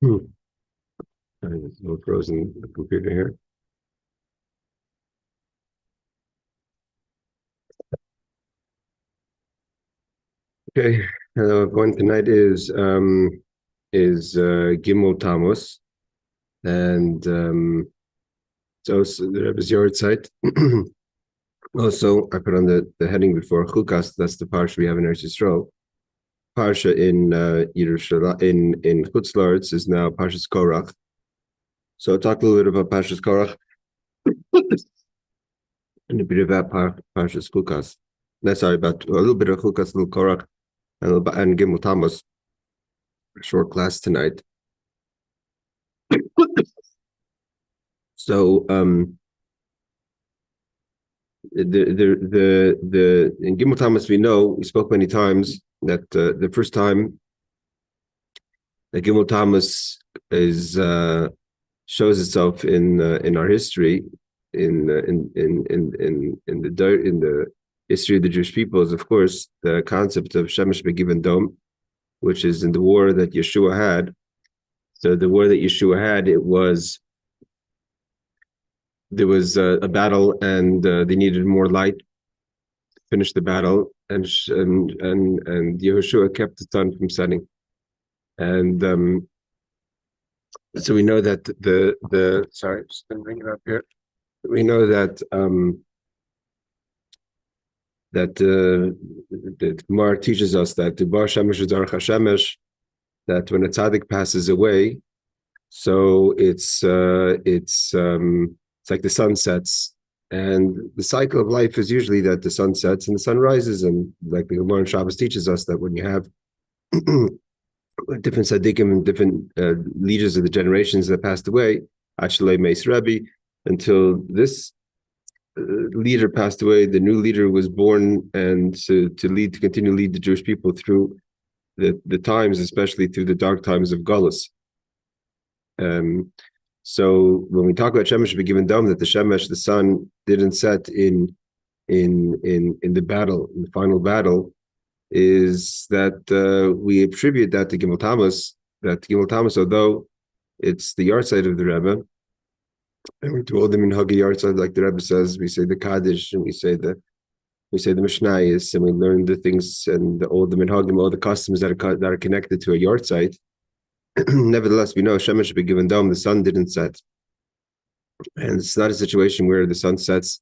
Hmm. There's no frozen the computer here. Okay. Hello everyone. Tonight is Gimmel Tammuz, and it's also the Rebbe's yard site. Also, I put on the heading before Chukas. That's the parsha we have in Eretz Yisrael. Parsha in Yerushalayim in Chutz La'aretz is now Parshas Korach. So I'll talk a little bit about Parshas Korach and a bit about Parshas Chukas. That's sorry about a little bit of Chukas, a little Korach, and Gimmel Tammuz. Short class tonight. So the in Gimmel Tammuz we know we spoke many times that the first time that Gimmel Tammuz is shows itself in our history in the history of the Jewish people is of course the concept of Shemesh Begiven Dom, which is in the war that Yeshua had. So the war that Yeshua had, there was a battle, and they needed more light to finish the battle, and Yehoshua kept the sun from setting, and so we know that the sorry, just gonna bring it up here. We know that the Gemara teaches us that the Bar Shemesh Darach HaShemesh, that when a tzaddik passes away, so it's like the sun sets, and the cycle of life is usually that the sun sets and the sun rises, and like the Gemara in Shabbos teaches us that when you have different tzaddikim and different leaders of the generations that passed away, actually Meis Rebbe, until this leader passed away, the new leader was born, and to continue to lead the Jewish people through the times, especially through the dark times of Galus. So when we talk about Shemesh Begiven Dom, that the Shemesh, the sun, didn't set in the battle, in the final battle, is that we attribute that to Gimmel Tammuz. That Gimmel Tammuz, although it's the yard site of the Rebbe, and we do all the minhagi yard site, like the Rebbe says, we say the Kaddish, and we say the Mishnayos, and we learn the things and all the minhagim, all the customs that are connected to a yard site. Nevertheless, we know Shemesh Begiven Dom, the sun didn't set, and it's not a situation where the sun sets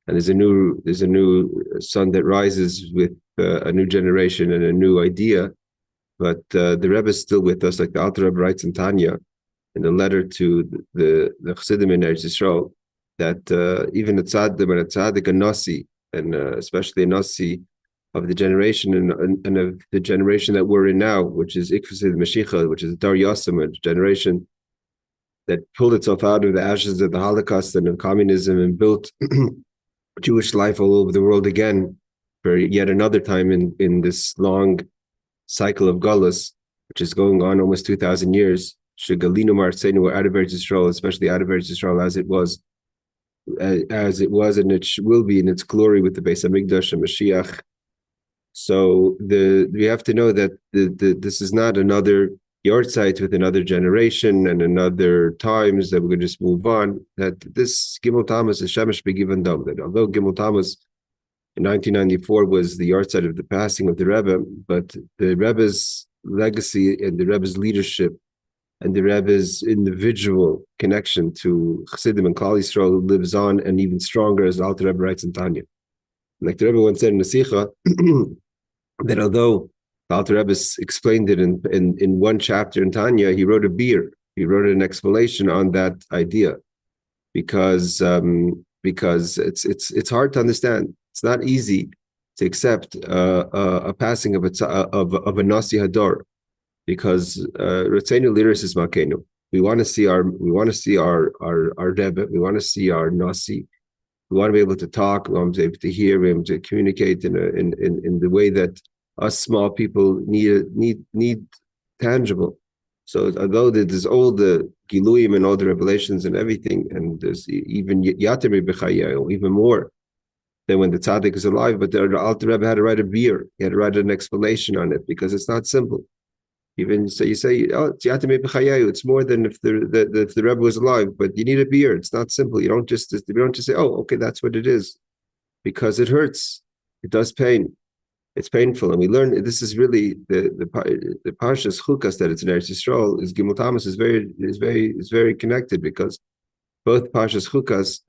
and there's a new sun that rises with a new generation and a new idea. But the Rebbe is still with us, like the Alter Rebbe writes in Tanya, in the letter to the Chassidim in Eretz Yisrael, that even a tzaddik, a nasi, and especially a nasi of the generation and of the generation that we're in now, which is Ikfasid Mashiach, which is the Dar Yasam, a generation that pulled itself out of the ashes of the Holocaust and of communism and built Jewish life all over the world again for yet another time in this long cycle of Galus, which is going on almost 2,000 years. Shegalinu Marseinu out of Eretz Yisrael, especially out of Eretz Yisrael as it was, and it will be in its glory with the Beis Hamikdash and Mashiach. So we have to know that this is not another yard site with another generation and another times that we're going to just move on. That this Gimmel Tammuz is Shemesh Begiven Dom. That although Gimmel Tammuz in 1994 was the yard site of the passing of the Rebbe, but the Rebbe's legacy and the Rebbe's leadership and the Rebbe's individual connection to Chassidim and Klal Yisrael lives on, and even stronger, as the Alter Rebbe writes in Tanya. Like the Rebbe once said in the Sikha, that although the Alter Rebbe explained it in one chapter in Tanya, he wrote he wrote an explanation on that idea, because it's hard to understand. It's not easy to accept a passing of a Nasi Hador, because Ratzeinu Liris is Makenu. We want to see our Rebbe, we want to see our Nasi. We want to be able to talk. We want to be able to hear. We want to communicate in the way that us small people need tangible. So although there's all the Giluyim and all the revelations and everything, and there's even Yatim B'Chayil, even more than when the tzaddik is alive, but the Alter Rebbe had to write a beer. He had to write an explanation on it, because it's not simple. Even so, you say, oh, it's more than if if the Rebbe was alive, but you need a beer. It's not simple. You don't just say, oh, okay, that's what it is, because it hurts. It does pain. It's painful, and we learn this is really the Parshas Chukas that it's in Eretz Yisrael is Gimmel Tammuz is very connected, because both Parshas Chukas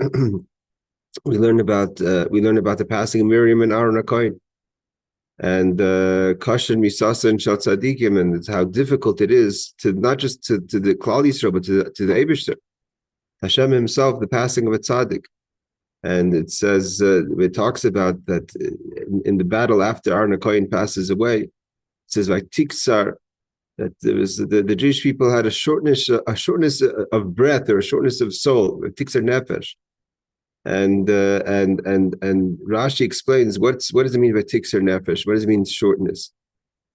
we learn about the passing of Miriam and Aaron HaKohen, and Kashan Misasa and Shal Tzadikim, and it's how difficult it is to not just to the Klal Yisrael, but to the Eibishter, Hashem Himself, the passing of a tzaddik. And it says it talks about that in the battle after Aaron HaKohen passes away. It says like Tiksar, that there was the Jewish people had a shortness of breath, or a shortness of soul, Tiksar Nefesh. And Rashi explains what does it mean by tiksar nefesh? What does it mean shortness?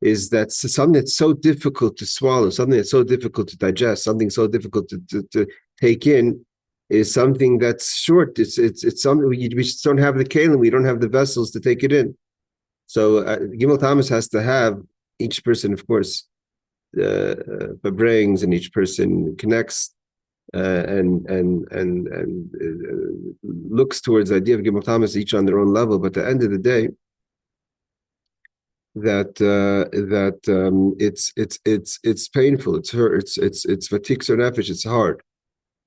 Is that something that's so difficult to swallow, something that's so difficult to digest, something so difficult to take in, is something that's short. It's something we just don't have the kalim, we don't have the vessels to take it in. So Gimmel Tammuz has to have, each person, of course, brings, and each person connects. And looks towards the idea of Gimmel Tammuz, each on their own level. But at the end of the day, it's painful. It's hurt. It's vatiksar nefesh. It's hard,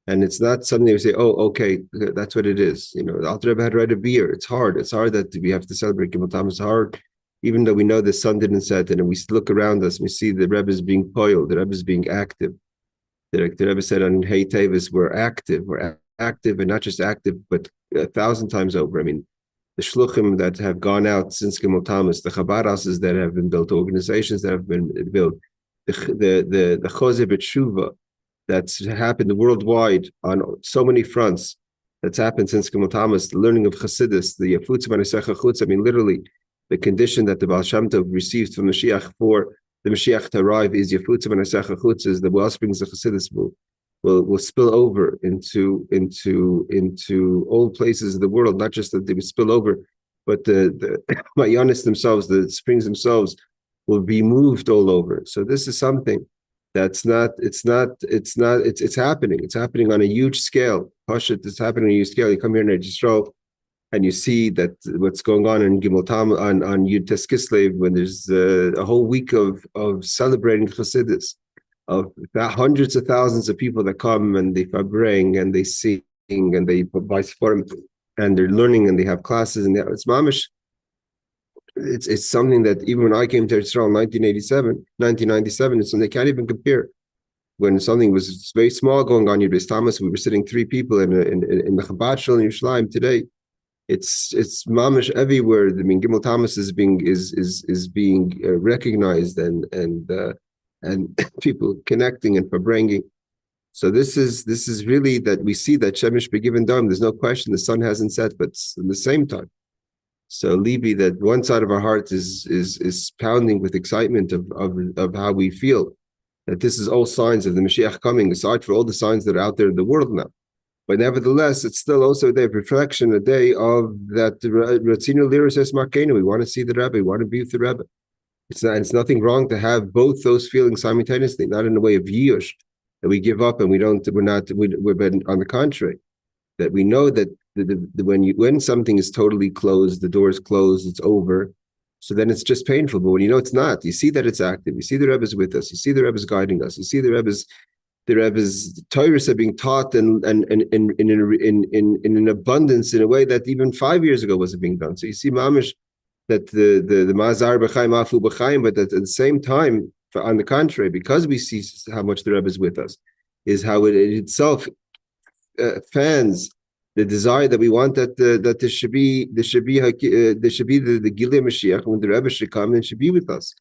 and it's not something you say, oh, okay, that's what it is. You know, the Alter Rebbe had to write a beer. It's hard. It's hard that we have to celebrate Gimmel Tammuz. Hard, even though we know the sun didn't set, and we look around us, we see the Rebbe is being poiled, the Rebbe is being active. The Rebbe said on Hey Tevis, we're active, and not just active, but 1,000 times over. I mean, the shluchim that have gone out since Gimmel Tammuz, the Chabad houses that have been built, organizations that have been built, the Chozeh B'Tshuva that's happened worldwide on so many fronts, that's happened since Gimmel Tammuz, the learning of Chassidus, the Yafutz B'Nesecha Chutz. I mean, literally, the condition that the Baal Shem Tov receives from Mashiach for the Mashiach to arrive is Yafutz B'Nesecha Chutz, is the wellsprings of Chassidus will spill over into all places of the world. Not just that they would spill over, but the Mayanis themselves, the springs themselves, will be moved all over. So this is something that's it's happening. It's happening on a huge scale. Parsha, it's happening on a huge scale. You come here in Yisrael, and you see that what's going on in Gimmel Tammuz on Yud Tes Kislev, when there's a whole week of celebrating Chassidus, of hundreds of thousands of people that come and they farbrengen and they sing and they buy sforim and they're learning and they have classes, and it's mamish. It's something that even when I came to Israel in 1997, it's something they can't even compare. When something was very small going on, Yud Tammuz, we were sitting 3 people in the Chabad shul in Yerushalayim. Today, it's mamish everywhere. I mean, Gimmel Tammuz is being recognized and people connecting and farbrengen. So this is really that we see that Shemesh Begiven Dom. There's no question the sun hasn't set, but at the same time. So Libi, that one side of our heart is pounding with excitement of how we feel that this is all signs of the Mashiach coming, aside for all the signs that are out there in the world now. But nevertheless, it's still also a day of reflection, a day of that Ratzinu Liris Es Markenu. We want to see the Rebbe, we want to be with the Rebbe. It's nothing wrong to have both those feelings simultaneously, not in a way of yish, that we give up and we're on the contrary, that we know that when something is totally closed, the door is closed, it's over. So then it's just painful. But when you know it's not, you see that it's active. You see the Rebbe's with us. You see the Rebbe's guiding us. You see the Rebbe's Torahs are being taught and in an abundance, in a way that even 5 years ago wasn't being done. So you see, mamish, that the Mazar b'chaim afu b'chaim, but at the same time, on the contrary, because we see how much the Rebbe is with us, is how it itself fans the desire that we want that there should be the Gilei Mashiach, when the Rebbe should come and should be with us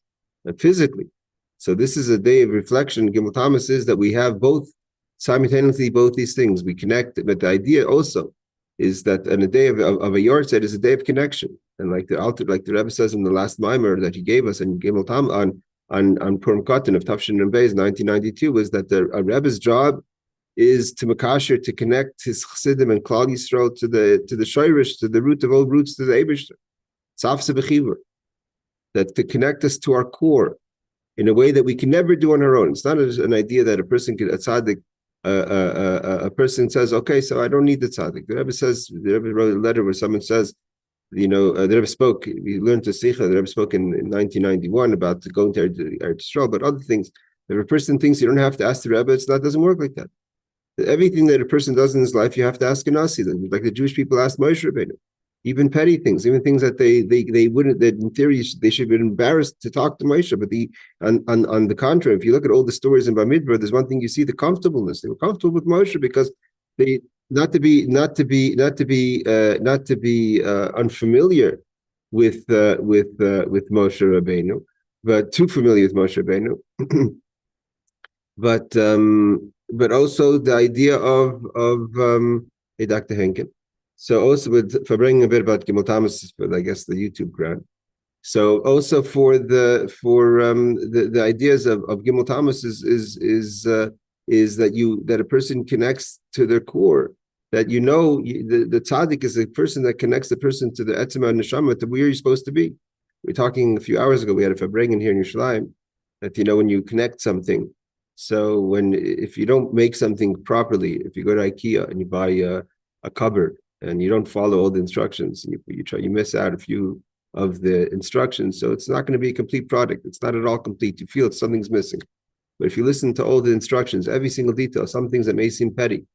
physically. So this is a day of reflection. Gimmel Tammuz is that we have both simultaneously, both these things. We connect, but the idea also is that on a day of a Yortzeit is a day of connection. And like the Rebbe says in the last mimer that he gave us in Gimmel Tammuz on Purim Katan of Tafshin and Beis 1992, was that a Rebbe's job is to makasher, to connect his Chassidim and Klal Yisrael to the Shoirish, to the root of all roots, to the Eibishter. Tzafse b'chibur, that to connect us to our core, in a way that we can never do on our own. It's not an idea that a person could, a tzaddik, a person says, okay, so I don't need the tzaddik. The Rebbe wrote a letter where someone says, the Rebbe spoke, we learned to Sikha, the Rebbe spoke in 1991 about going to Eretz Yisrael, but other things. If a person thinks you don't have to ask the Rebbe, it doesn't work like that. Everything that a person does in his life, you have to ask a Nasi. Like the Jewish people asked Moshe Rabbeinu. Even petty things, even things that they wouldn't, that in theory they should be embarrassed to talk to Moshe. But on the contrary, if you look at all the stories in Bamidbar, there's one thing you see: the comfortableness. They were comfortable with Moshe because they not to be unfamiliar with Moshe Rabbeinu, but too familiar with Moshe Rabbeinu. but also the idea of hey, Dr. Henkin. So also with Farbrengen a bit about Gimmel Tammuz, but I guess the YouTube ground. So also for the ideas of Gimmel Tammuz is that a person connects to their core. That the tzaddik is a person that connects the person to the etzema and neshama, to where you're supposed to be. We were talking a few hours ago. We had a Farbrengen here in Yerushalayim that when you connect something. So if you don't make something properly, if you go to IKEA and you buy a cupboard and you don't follow all the instructions, and you miss out a few of the instructions, so it's not going to be a complete product. It's not at all complete. You feel something's missing. But if you listen to all the instructions, every single detail, some things that may seem petty,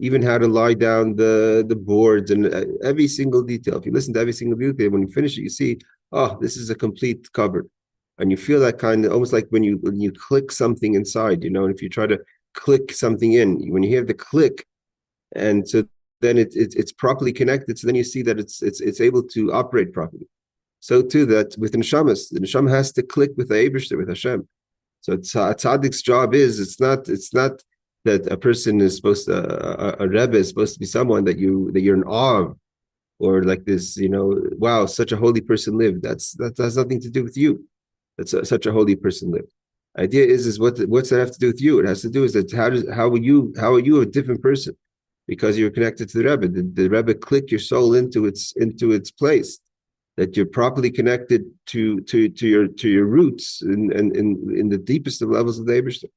even how to lie down the boards and every single detail. If you listen to every single detail, when you finish it, you see, oh, this is a complete cupboard. And you feel that kind of almost like when you click something inside, and if you try to click something in, when you hear the click, and so then it's properly connected, so then you see that it's able to operate properly. So too that with the neshama has to click with the Eibishter, with Hashem. So a tzaddik's job it's not that a person is supposed to, a Rebbe is supposed to be someone that you're in awe of, or like this, wow, such a holy person lived. That has nothing to do with you. That's such a holy person lived. Idea is what's that have to do with you? It has to do is that how are you a different person because you're connected to the Rebbe. The Rebbe click your soul into its place, that you're properly connected to your roots in the deepest of levels of the Eibishter.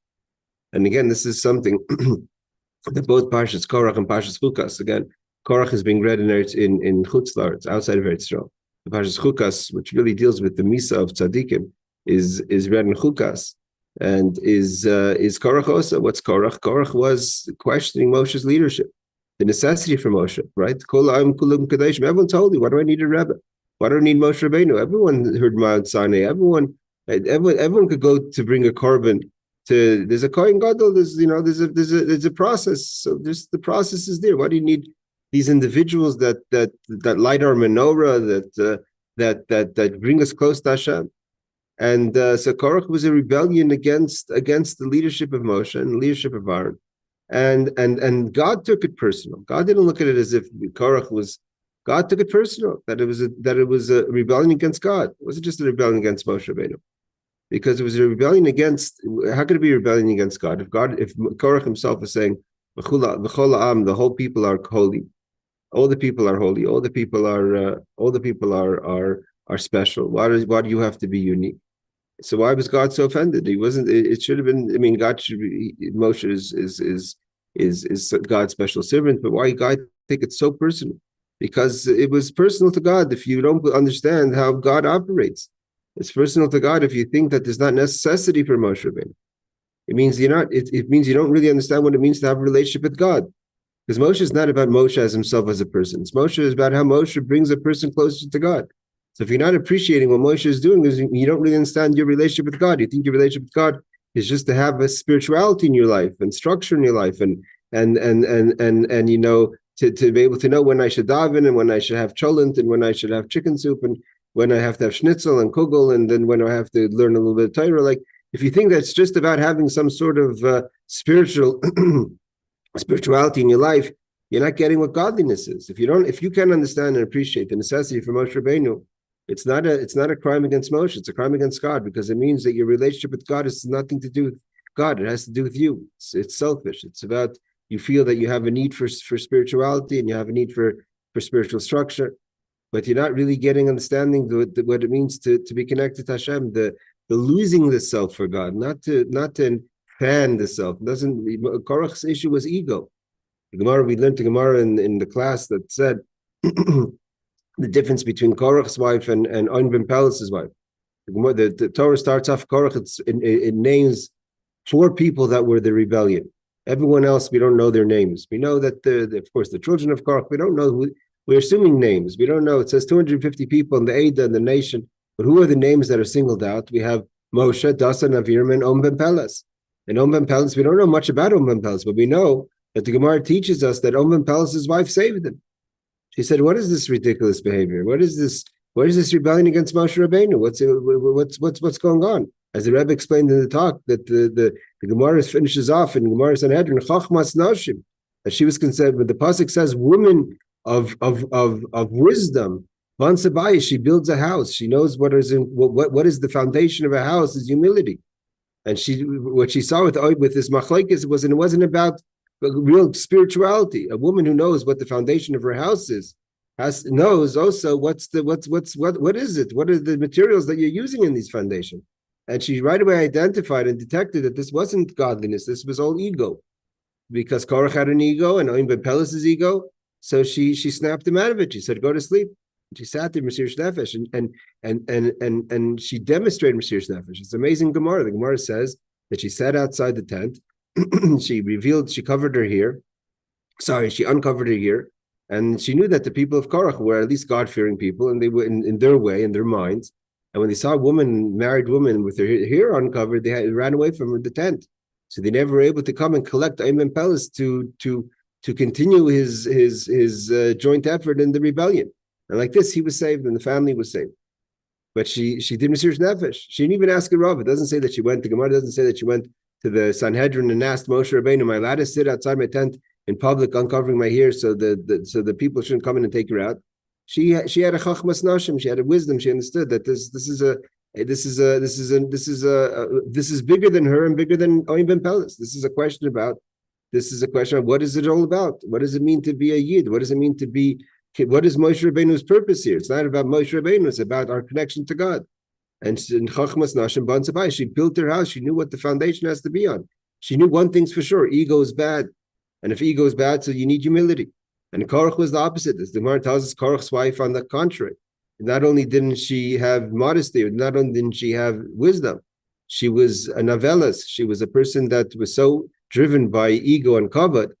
And again, this is something that both Parshas Korach and Parshas Chukas. Again, Korach is being read in Chutz La'aretz, outside of Eretz Yisrael. The Parshas Chukas, which really deals with the Misa of Tzadikim, is read in Chukas, and is Korach also. What's Korach? Korach was questioning Moshe's leadership, the necessity for Moshe, right? Everyone told you, why do I need a Rebbe? Why do I need Moshe Rabbeinu? Everyone heard Mount Sinai. Everyone could go to bring a korban. There's a Kohen Gadol. There's a process. So the process is there. Why do you need these individuals that light our menorah, that bring us close to Hashem? And so Korach was a rebellion against the leadership of Moshe and the leadership of Aaron, and God took it personal. God didn't look at it as if Korach was. God took it personal, that it was a rebellion against God. It wasn't just a rebellion against Moshe Rabbeinu, because it was a rebellion against. How could it be a rebellion against God? If Korach himself is saying, the whole people are holy, all the people are holy, all the people are special. Why do you have to be unique? So why was God so offended? He wasn't. It should have been. I mean, God should be. Moshe is God's special servant, but why God take it so personal? Because it was personal to God. If you don't understand how God operates, it's personal to God. If you think that there's not necessity for Moshe Rabbeinu, it means you're not. It means you don't really understand what it means to have a relationship with God. Because Moshe is not about Moshe as himself as a person. Moshe is about how Moshe brings a person closer to God. So if you're not appreciating what Moshe is doing, you don't really understand your relationship with God. You think your relationship with God is just to have a spirituality in your life and structure in your life, and to be able to know when I should daven and when I should have cholent and when I should have chicken soup and when I have to have schnitzel and kugel and then when I have to learn a little bit of Torah. Like, if you think that's just about having some sort of spirituality in your life, you're not getting what godliness is. If you can't understand and appreciate the necessity for Moshe Rabbeinu, it's not a crime against Moshe. It's a crime against God, because it means that your relationship with God has nothing to do with God. It has to do with you. It's selfish. It's about, you feel that you have a need for spirituality and you have a need for spiritual structure, but you're not really getting understanding what it means to be connected to Hashem. The the losing the self for God, not to fan the self. Korach's issue was ego. The Gemara, we learned the Gemara in the class that said the difference between Korach's wife and On ben Pelas's wife. The Torah starts off Korach. It names 4 people that were the rebellion. Everyone else, we don't know their names. We know that, of course, the children of Korach, we don't know who, we're assuming names. We don't know. It says 250 people in the Eidah and the nation, but who are the names that are singled out? We have Moshe, Dasan, Aviram, and On ben Pelas. And On ben Pelas, we don't know much about On ben Pelas, but we know that the Gemara teaches us that On ben Pelas' wife saved him. She said, "What is this ridiculous behavior? What is this rebellion against Moshe Rabbeinu? What's going on?" As the Rebbe explained in the talk, that the Gemara finishes off in Gemara Sanhedrin, Chachmas Nashim, that she was concerned. But the pasuk says, "Woman of wisdom, Vansabai, she builds a house. She knows what is the foundation of a house is humility." And what she saw with this machlekes it wasn't about real spirituality. A woman who knows what the foundation of her house is knows also what is it? What are the materials that you're using in these foundations? And she right away identified and detected that this wasn't godliness. This was all ego, because Korach had an ego and On ben Pelas's ego. So she snapped him out of it. She said, "Go to sleep." And she sat there, Mesiras Nefesh, and she demonstrated Mesiras Nefesh. It's amazing Gemara. The Gemara says that she sat outside the tent. She covered her hair. She uncovered her hair, and she knew that the people of Korach were at least God-fearing people, and they were in their way, in their minds. And when they saw a married woman with her hair uncovered, they ran away from the tent. So they never were able to come and collect On ben Pelas to continue his joint effort in the rebellion. And like this, he was saved, and the family was saved. But she did Mesiras Nefesh. She didn't even ask a Rav. It doesn't say that she went. The Gemara doesn't say that she went to the Sanhedrin and asked Moshe Rabbeinu, "Am I allowed to sit outside my tent in public, uncovering my hair, so the people shouldn't come in and take her out?" She had a chachmas nashim. She had a wisdom. She understood that this is bigger than her and bigger than On ben Pelas. This is a question of what is it all about? What does it mean to be a yid? What does it mean to be? What is Moshe Rabbeinu's purpose here? It's not about Moshe Rabbeinu. It's about our connection to God. And in chachmas nashim ban sabai, she built her house. She knew what the foundation has to be on. She knew one thing's for sure: ego is bad, and if ego is bad, so you need humility. And Korach was the opposite. As the Gemara tells us, Korach's wife, on the contrary, not only didn't she have modesty, not only didn't she have wisdom, she was a novellas. She was a person that was so driven by ego and kavod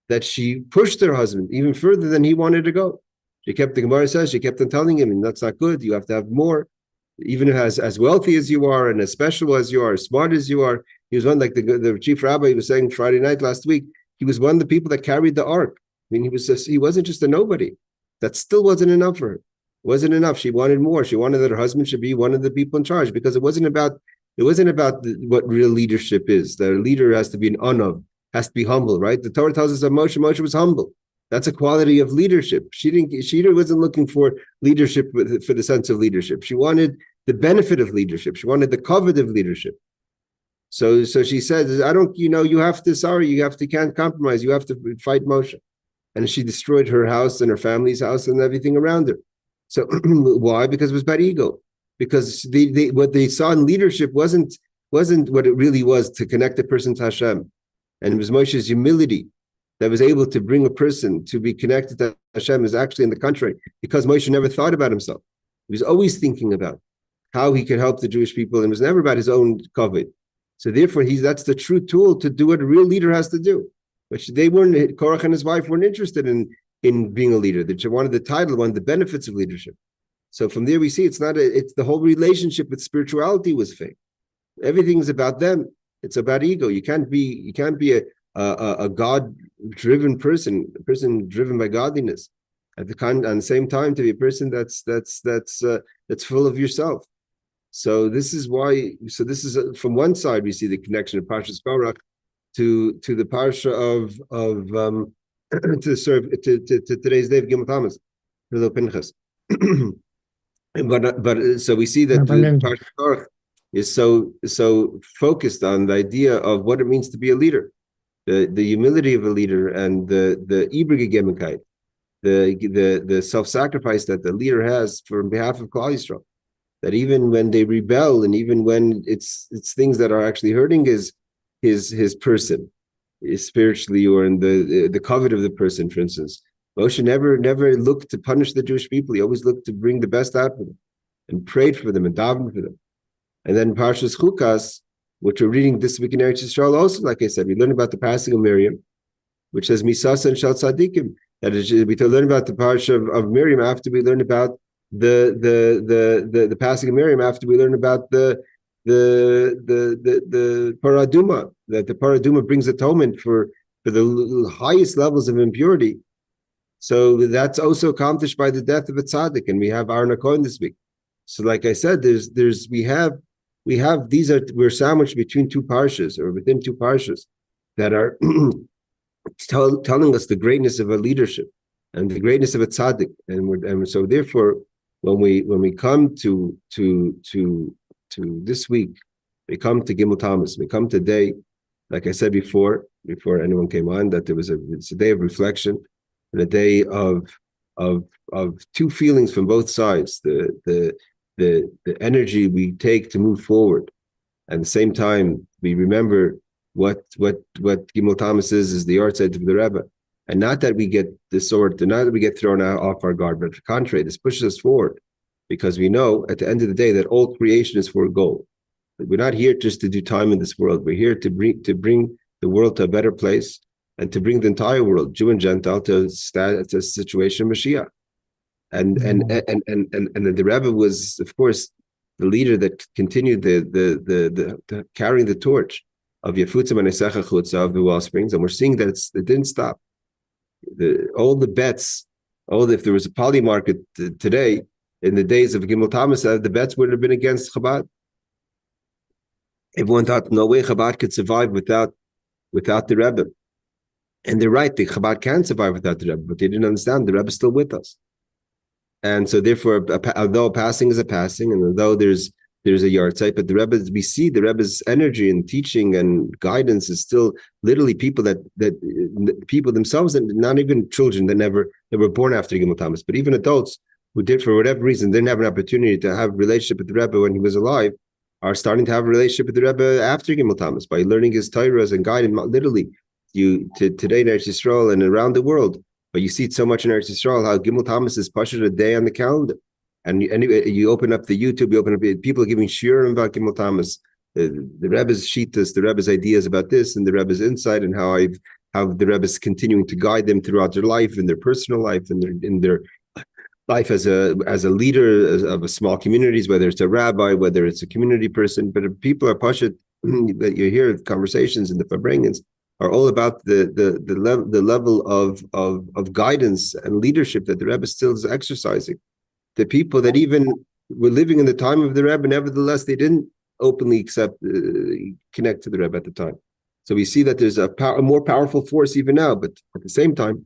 that she pushed her husband even further than he wanted to go. The Gemara says, she kept on telling him, "That's not good. You have to have more. Even as wealthy as you are, and as special as you are, as smart as you are." He was one, like the chief rabbi was saying Friday night last week. He was one of the people that carried the ark. I mean, he wasn't just a nobody. That still wasn't enough for her. It wasn't enough. She wanted more. She wanted that her husband should be one of the people in charge, because it wasn't about what real leadership is. The leader has to be an anav, has to be humble, right? The Torah tells us that Moshe was humble. That's a quality of leadership. She wasn't looking for leadership for the sense of leadership. She wanted the benefit of leadership. She wanted the covet of leadership. So she said, you can't compromise. You have to fight Moshe. And she destroyed her house and her family's house and everything around her. So why? Because it was about ego. Because what they saw in leadership wasn't what it really was, to connect a person to Hashem. And it was Moshe's humility that was able to bring a person to be connected to Hashem. Is actually in the contrary, because Moshe never thought about himself. He was always thinking about how he could help the Jewish people, and it was never about his own covet. So therefore, that's the true tool to do what a real leader has to do. But Korach and his wife weren't interested in being a leader. They wanted the title, wanted the benefits of leadership. So from there we see it's the whole relationship with spirituality was fake. Everything's about them. It's about ego. You can't be a God-driven person, a person driven by godliness. On the same time, to be a person that's full of yourself. So this is why. So this is from one side we see the connection of Parshas Korach to the Parsha of to today's day of Gimmel Tammuz, little Pinchas. but so we see that the Parshas Korach is so focused on the idea of what it means to be a leader, the humility of a leader, and the the self-sacrifice that the leader has for behalf of Klal Yisrael. that even when they rebel, and even when it's things that are actually hurting his person, spiritually, or in the covet of the person, for instance, Moshe never looked to punish the Jewish people. He always looked to bring the best out of them, and prayed for them and davened for them. And then Parshas Chukas, which we're reading this week in Eretz Yisrael, also, like I said, we learn about the passing of Miriam, which says Misasa and Shal Tzadikim. That is, we learn about the Parsha of Miriam after we learn about the passing of Miriam, after we learn about the Paraduma, that the Paraduma brings atonement for the highest levels of impurity. So that's also accomplished by the death of a tzaddik, and we have Aaron HaKohen this week. So, like I said, we're sandwiched between two parshas, or within two parshas, that are telling us the greatness of a leadership and the greatness of a tzaddik, and so therefore, when we come to this week, we come to Gimmel Tammuz, we come to day, like I said before anyone came on, that it's a day of reflection, and a day of two feelings from both sides, the energy we take to move forward, and at the same time we remember what Gimmel Tammuz is the yahrzeit of the Rebbe, and not that we get the sword, not that we get thrown out off our guard, but on the contrary, this pushes us forward, because we know at the end of the day that all creation is for a goal. We're not here just to do time in this world. We're here to bring the world to a better place, and to bring the entire world, Jew and Gentile, to a situation of Mashiach. And the Rebbe was, of course, the leader that continued the carrying the torch of Yefutzim and Esecha Chutza, of the wellsprings, and we're seeing that it didn't stop. All the bets, if there was a poly market today, in the days of Gimmel Tammuz, the bets would have been against Chabad. Everyone thought no way Chabad could survive without the Rebbe. And they're right, the Chabad can survive without the Rebbe, but they didn't understand the Rebbe is still with us. And so therefore, although a passing is a passing, and although there's a yahrzeit, but the Rebbe, we see the Rebbe's energy and teaching and guidance is still literally people that people themselves, and not even children that were born after Gimmel Tammuz, but even adults who did, for whatever reason, didn't have an opportunity to have a relationship with the Rebbe when he was alive, are starting to have a relationship with the Rebbe after Gimmel Tammuz by learning his Torahs and guiding literally today in Eretz Yisrael and around the world. But you see it so much in Eretz Yisrael, how Gimmel Tammuz is pushed a day on the calendar. And you open up the YouTube, you open up, people are giving shiurim about Gimmel Tammuz, the Rebbe's shittas, the Rebbe's ideas about this, and the Rebbe's insight, and how the Rebbe's continuing to guide them throughout their life, in their personal life, in their life as a leader of a small communities, whether it's a rabbi, whether it's a community person. But if people are pashat, that you hear conversations in the Farbrengens are all about the level of guidance and leadership that the Rebbe still is exercising. The people that even were living in the time of the Rebbe, nevertheless, they didn't openly connect to the Rebbe at the time. So we see that there's a more powerful force even now, but at the same time,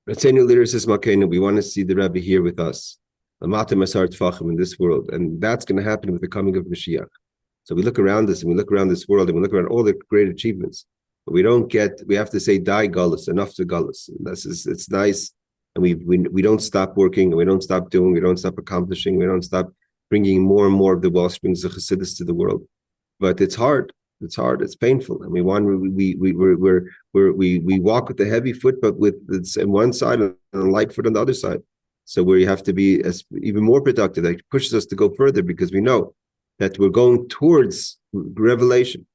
we want to see the Rebbe here with us in this world, and that's going to happen with the coming of Mashiach. So we look around us, and we look around this world, and we look around all the great achievements, but we have to say, die Gullus, enough to Gullus. It's nice, and we don't stop working, and we don't stop doing, we don't stop accomplishing, we don't stop bringing more and more of the wellsprings of Chassidus to the world. But it's hard. It's hard. It's painful, and we walk with a heavy foot, but with one side and a light foot on the other side. So we have to be even more productive. That pushes us to go further, because we know that we're going towards revelation.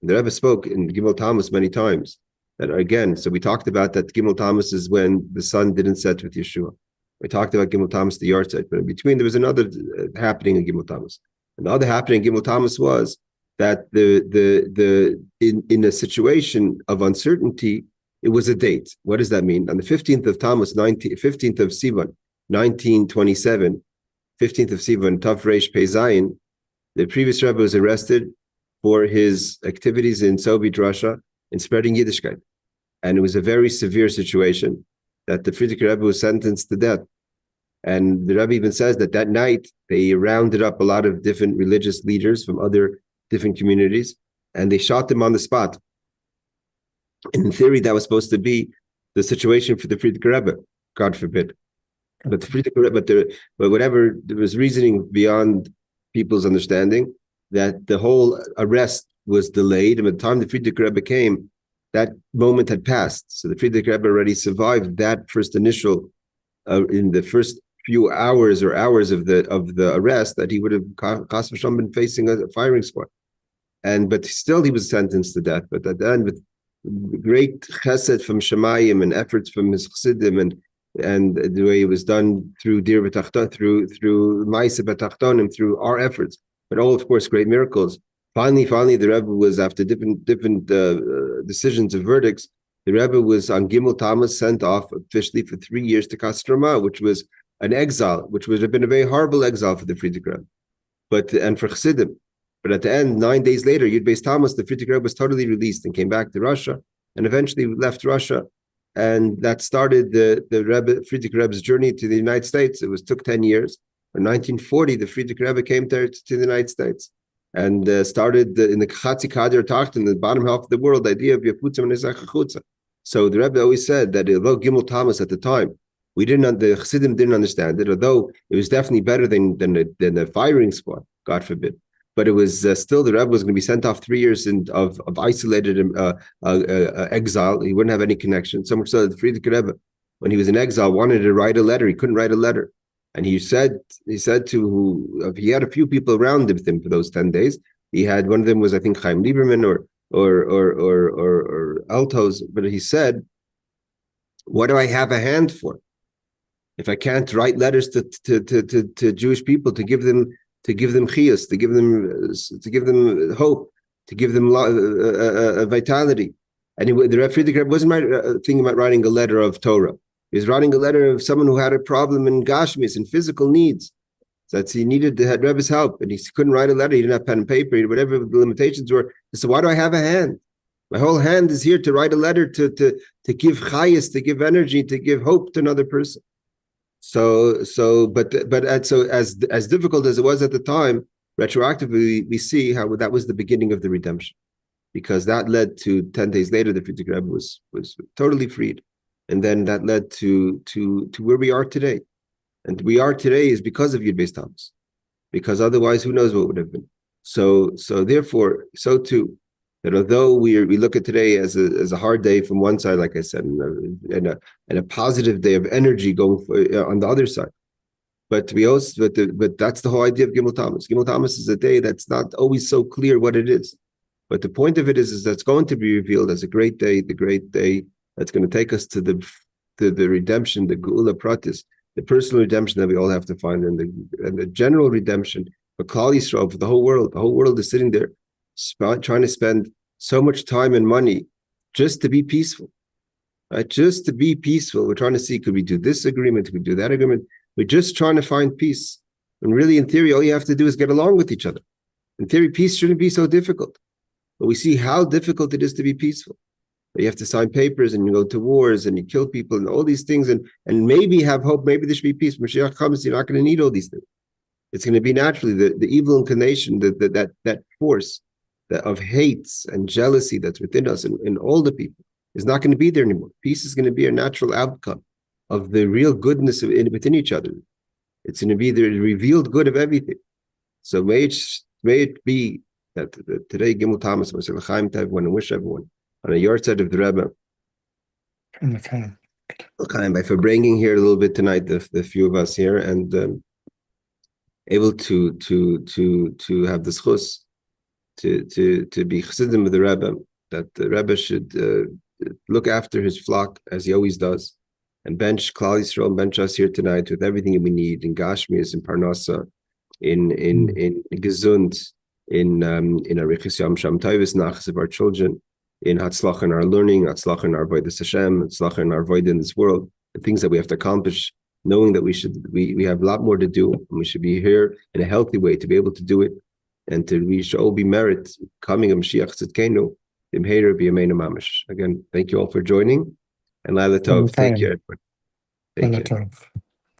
The Rebbe spoke in Gimmel Tammuz many times. That again, so we talked about that Gimmel Tammuz is when the sun didn't set with Yeshua. We talked about Gimmel Tammuz, the yahrzeit, but in between there was another happening in Gimmel Tammuz. And the other happening in Gimmel Tammuz was that in a situation of uncertainty, it was a date. What does that mean? On the 15th of Tammuz, 15th of Sivan, 1927, 15th of Sivan, Tav Reish Pei Zayin, the previous Rebbe was arrested for his activities in Soviet Russia in spreading Yiddishkeit. And it was a very severe situation that the Frierdiker Rebbe was sentenced to death. And the Rebbe even says that night they rounded up a lot of different religious leaders from other different communities, and they shot them on the spot. And in theory, that was supposed to be the situation for the Frierdiker Rebbe, God forbid. But but whatever, there was reasoning beyond people's understanding that the whole arrest was delayed, and by the time the Frierdiker Rebbe came, that moment had passed. So the Frierdiker Rebbe already survived that first initial, in the first few hours of the arrest, that he would have chas v'shalom been facing a firing squad, but still he was sentenced to death. But at the end, with great chesed from Shemayim and efforts from his chassidim, and the way it was done through Dir B'Tachton, through Ma'aseh B'Tachtonim, through our efforts, but all, of course, great miracles. Finally, the Rebbe was, after different decisions and verdicts, the Rebbe was on Gimmel Tammuz, sent off officially for 3 years to Kostroma, which was an exile, which would have been a very horrible exile for the Frierdiker Rebbe, and for Chassidim. But at the end, 9 days later, Yud Beis Tammuz, the Frierdiker Rebbe was totally released and came back to Russia, and eventually left Russia. And that started the Rebbe, Frierdiker Rebbe's journey to the United States. It took 10 years. In 1940, the Frierdiker Rebbe came to the United States and started in the Chatzi Kader Tacht, in the bottom half of the world, the idea of Yafutzim and Ezachachutza. So the Rebbe always said that although Gimmel Tammuz at the time, the Chassidim didn't understand it, although it was definitely better than the firing squad, God forbid. But it was still, the Rebbe was going to be sent off 3 years of isolated exile. He wouldn't have any connection. So much so that the Frierdiker Rebbe, when he was in exile, wanted to write a letter. He couldn't write a letter. And he had a few people around with him for those 10 days. He had, one of them was, I think, Chaim Lieberman or Altos. But he said, what do I have a hand for if I can't write letters to Jewish people, to give them chiyus, to give them hope, to give them vitality? And the Rebbe Frierdiker Rebbe wasn't thinking about writing a letter of Torah. He was writing a letter of someone who had a problem in Gashmis and physical needs. So that he had Rebbe's help, and he couldn't write a letter. He didn't have pen and paper, whatever the limitations were. So why do I have a hand? My whole hand is here to write a letter, to give chayas, to give energy, to give hope to another person. So as difficult as it was at the time, retroactively we see how that was the beginning of the redemption, because that led to 10 days later the Frierdiker Rebbe was totally freed, and then that led to where we are today, and we are today is because of Yud Beis Tammuz, because otherwise who knows what would have been. So therefore, so too, that although we look at today as a hard day from one side, like I said, and a positive day of energy going on the other side, but that's the whole idea of Gimmel Tammuz. Gimmel Tammuz is a day that's not always so clear what it is, but the point of it is that's going to be revealed as a great day, the great day that's going to take us to the redemption, the Geula Pratis, the personal redemption that we all have to find, and the general redemption for Klal Yisrael, for the whole world. The whole world is sitting there trying to spend so much time and money just to be peaceful, right? Just to be peaceful. We're trying to see, could we do this agreement? Could we do that agreement? We're just trying to find peace. And really, in theory, all you have to do is get along with each other. In theory, peace shouldn't be so difficult. But we see how difficult it is to be peaceful. You have to sign papers, and you go to wars, and you kill people, and all these things, and maybe have hope, maybe there should be peace. When Mashiach comes, you're not going to need all these things. It's going to be naturally the evil inclination, that force of hates and jealousy that's within us and all the people is not going to be there anymore. Peace is going to be a natural outcome of the real goodness within each other. It's going to be the revealed good of everything. So may it be that today Gimmel Tammuz, L'chaim to everyone, and wish everyone on a yard side of the Rebbe. L'chaim, by Farbrengen here a little bit tonight, the few of us here, and able to have the schus to be chassidim of the Rebbe, that the Rebbe should look after his flock as he always does, and bench Klal Yisrael, bench us here tonight with everything that we need in Gashmias, in Parnasa, in Gesund, in Arichas Yom Sham Taivis Nachas of our children, in Hatzlach in our learning, Hatzlach in our Avodas Hashem, Hatzlach in our avoid in this world, the things that we have to accomplish, knowing that we have a lot more to do, and we should be here in a healthy way to be able to do it, and we should all be merit coming of Mashiach Tzidkenu, Imheir B'Yameinu Mamash. Again, thank you all for joining, and Laila Tov. Take care, everyone. Take care.